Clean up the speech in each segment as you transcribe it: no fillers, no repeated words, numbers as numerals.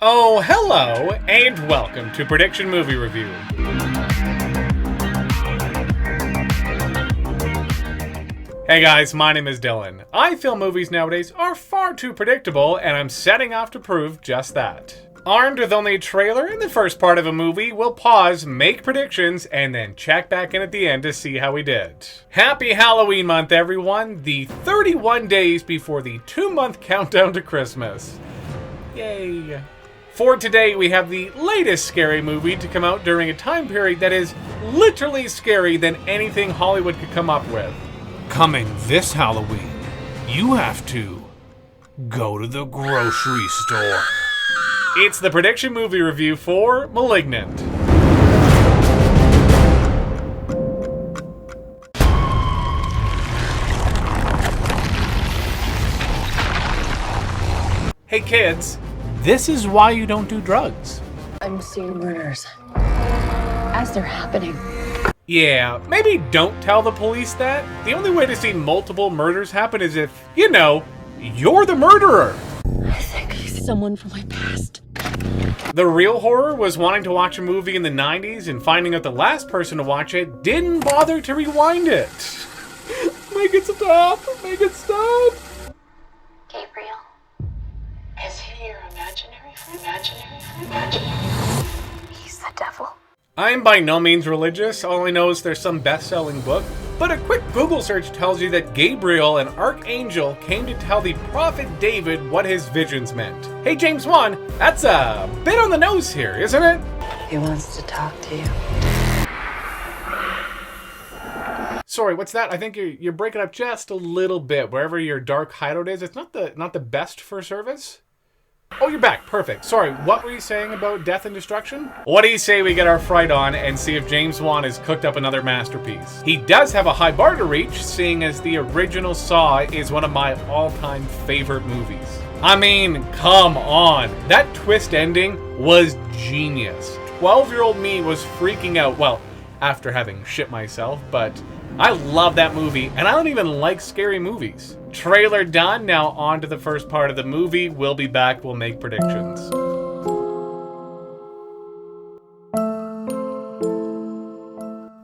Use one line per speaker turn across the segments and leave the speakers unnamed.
Oh, hello, and welcome to Prediction Movie Review. Hey guys, my name is Dylan. I feel movies nowadays are far too predictable, and I'm setting off to prove just that. Armed with only a trailer in the first part of a movie, we'll pause, make predictions, and then check back in at the end to see how we did. Happy Halloween month, everyone! The 31 days before the 2-month countdown to Christmas. Yay! For today, we have the latest scary movie to come out during a time period that is literally scary than anything Hollywood could come up with. Coming this Halloween, you have to go to the grocery store. It's the Prediction Movie Review for Malignant. Hey kids, this is why you don't do drugs.
I'm seeing murders as they're happening.
Yeah, maybe don't tell the police that. The only way to see multiple murders happen is if, you're the murderer.
I think he's someone from my past.
The real horror was wanting to watch a movie in the 90s and finding out the last person to watch it didn't bother to rewind it. Make it stop! Make it stop!
Gabriel.
Is he your imaginary friend?
He's the devil.
I'm by no means religious, all I know is there's some best-selling book, but a quick Google search tells you that Gabriel, an archangel, came to tell the prophet David what his visions meant. Hey James Wan, that's a bit on the nose here, isn't it?
He wants to talk to you.
Sorry, what's that? I think you're breaking up just a little bit. Wherever your dark hideout is, it's not the best for service. Oh, you're back. Perfect. Sorry, what were you saying about death and destruction? What do you say we get our fright on and see if James Wan has cooked up another masterpiece? He does have a high bar to reach, seeing as the original Saw is one of my all-time favorite movies. I mean, come on. That twist ending was genius. 12-year-old me was freaking out, well, after having shit myself, but I love that movie, and I don't even like scary movies. Trailer done, now on to the first part of the movie. We'll be back, we'll make predictions.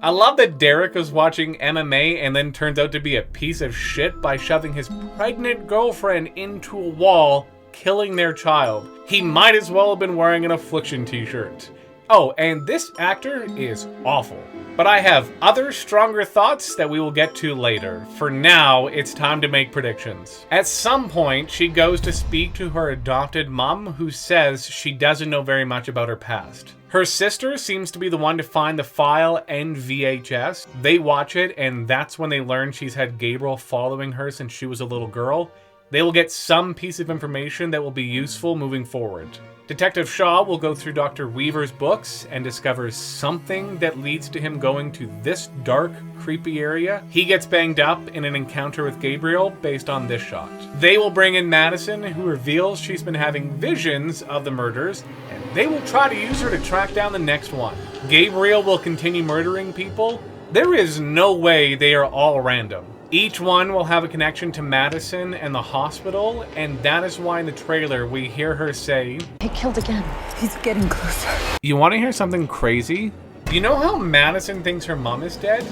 I love that Derek was watching MMA and then turns out to be a piece of shit by shoving his pregnant girlfriend into a wall, killing their child. He might as well have been wearing an Affliction t-shirt. Oh, and this actor is awful. But I have other stronger thoughts that we will get to later. For now, it's time to make predictions. At some point, she goes to speak to her adopted mom, who says she doesn't know very much about her past. Her sister seems to be the one to find the file and VHS. They watch it, and that's when they learn she's had Gabriel following her since she was a little girl. They will get some piece of information that will be useful moving forward. Detective Shaw will go through Dr. Weaver's books and discovers something that leads to him going to this dark, creepy area. He gets banged up in an encounter with Gabriel based on this shot. They will bring in Madison, who reveals she's been having visions of the murders, and they will try to use her to track down the next one. Gabriel will continue murdering people. There is no way they are all random. Each one will have a connection to Madison and the hospital, and that is why in the trailer we hear her say,
He killed again. He's getting closer.
You want to hear something crazy? You know how Madison thinks her mom is dead?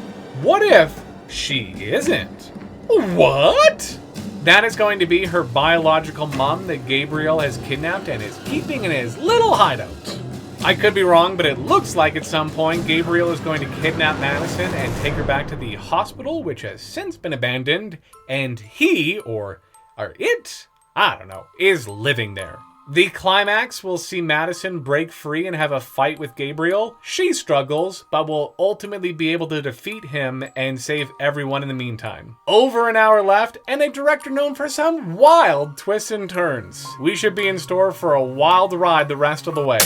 What if she isn't? What? That is going to be her biological mom that Gabriel has kidnapped and is keeping in his little hideout. I could be wrong, but it looks like at some point Gabriel is going to kidnap Madison and take her back to the hospital, which has since been abandoned, and he, or it, I don't know, is living there. The climax will see Madison break free and have a fight with Gabriel. She struggles, but will ultimately be able to defeat him and save everyone in the meantime. Over an hour left, and a director known for some wild twists and turns. We should be in store for a wild ride the rest of the way.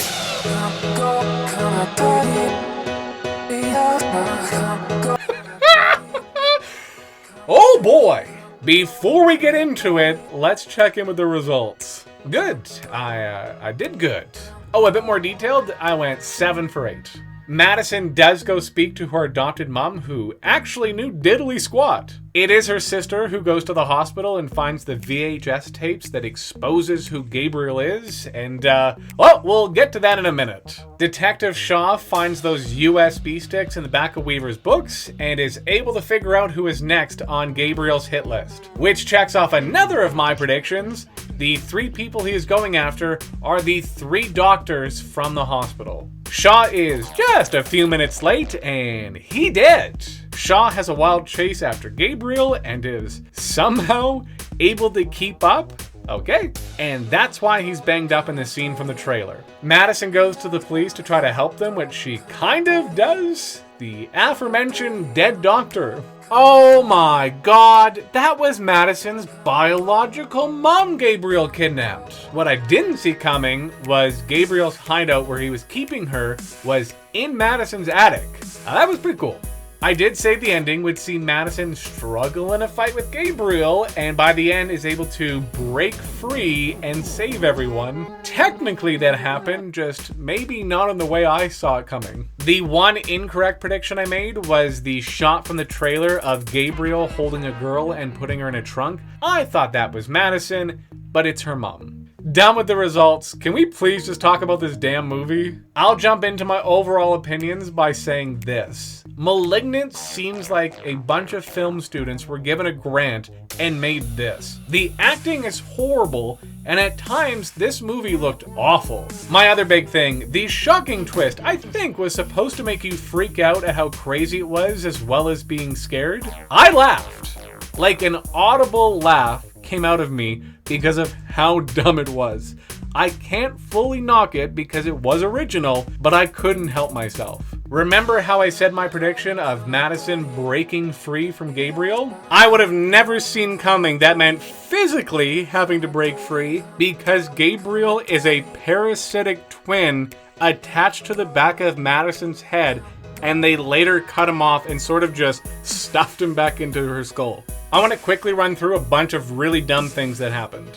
Oh boy! Before we get into it, let's check in with the results. Good. I did good. Oh, a bit more detailed, I went 7 for 8. Madison does go speak to her adopted mom, who actually knew diddly squat. It is her sister who goes to the hospital and finds the VHS tapes that exposes who Gabriel is, and well, we'll get to that in a minute. Detective Shaw finds those USB sticks in the back of Weaver's books and is able to figure out who is next on Gabriel's hit list, which checks off another of my predictions. The 3 people he is going after are the 3 doctors from the hospital. Shaw is just a few minutes late, and he did. Shaw has a wild chase after Gabriel and is somehow able to keep up. Okay, and that's why he's banged up in the scene from the trailer. Madison goes to the police to try to help them, which she kind of does. The aforementioned dead doctor. Oh my god, that was Madison's biological mom Gabriel kidnapped. What I didn't see coming was Gabriel's hideout where he was keeping her was in Madison's attic. Now, that was pretty cool. I did say the ending would see Madison struggle in a fight with Gabriel, and by the end is able to break free and save everyone. Technically that happened, just maybe not in the way I saw it coming. The one incorrect prediction I made was the shot from the trailer of Gabriel holding a girl and putting her in a trunk. I thought that was Madison, but it's her mom. Done with the results. Can we please just talk about this damn movie? I'll jump into my overall opinions by saying this. Malignant seems like a bunch of film students were given a grant and made this. The acting is horrible, and at times this movie looked awful. My other big thing, the shocking twist, I think was supposed to make you freak out at how crazy it was as well as being scared. I laughed. Like an audible laugh came out of me because of how dumb it was. I can't fully knock it because it was original, but I couldn't help myself. Remember how I said my prediction of Madison breaking free from Gabriel? I would have never seen coming that meant physically having to break free because Gabriel is a parasitic twin attached to the back of Madison's head, and they later cut him off and sort of just stuffed him back into her skull. I want to quickly run through a bunch of really dumb things that happened.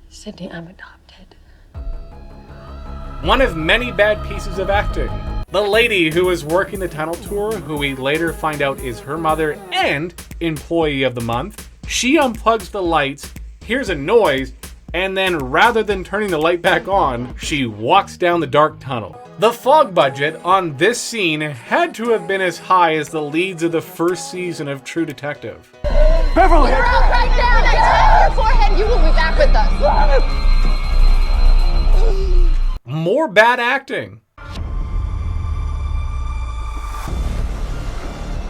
Sydney, I'm adopted.
One of many bad pieces of acting. The lady who was working the tunnel tour, who we later find out is her mother and employee of the month, she unplugs the lights, hears a noise, and then rather than turning the light back on, she walks down the dark tunnel. The fog budget on this scene had to have been as high as the leads of the first season of True Detective.
Beverly!
You're up right now! Next time your forehead, you will be back with us.
More bad acting.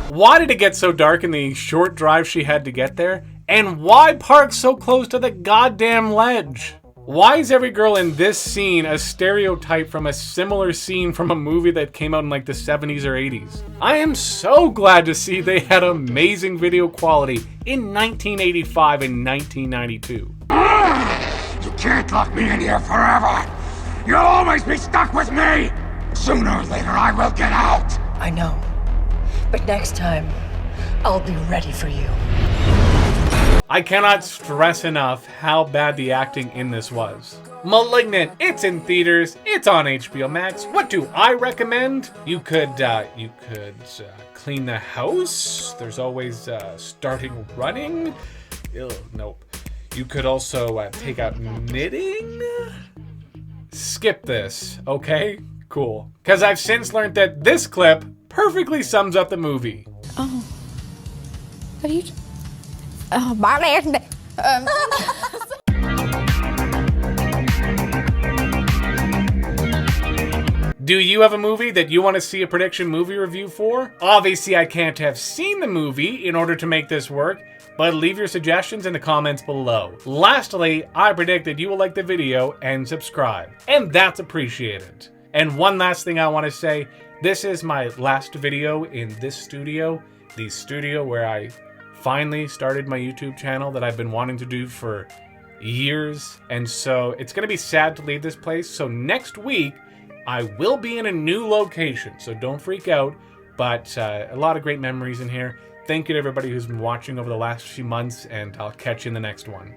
Why did it get so dark in the short drive she had to get there? And why park so close to the goddamn ledge? Why is every girl in this scene a stereotype from a similar scene from a movie that came out in like the 70s or 80s? I am so glad to see they had amazing video quality in 1985 and 1992.
You can't lock me in here forever! You'll always be stuck with me! Sooner or later I will get out!
I know. But next time, I'll be ready for you.
I cannot stress enough how bad the acting in this was. Malignant, it's in theaters, it's on HBO Max. What do I recommend? You could clean the house. There's always starting running. Ew, nope. You could also take out knitting. Skip this, okay? Cool. Because I've since learned that this clip perfectly sums up the movie.
Oh. What are you... Oh, my man.
Do you have a movie that you want to see a prediction movie review for? Obviously, I can't have seen the movie in order to make this work, but leave your suggestions in the comments below. Lastly, I predict that you will like the video and subscribe, and that's appreciated. And one last thing I want to say, this is my last video in this studio, the studio where I finally started my YouTube channel that I've been wanting to do for years, and so it's going to be sad to leave this place. So next week, I will be in a new location, so don't freak out, but a lot of great memories in here. Thank you to everybody who's been watching over the last few months, and I'll catch you in the next one.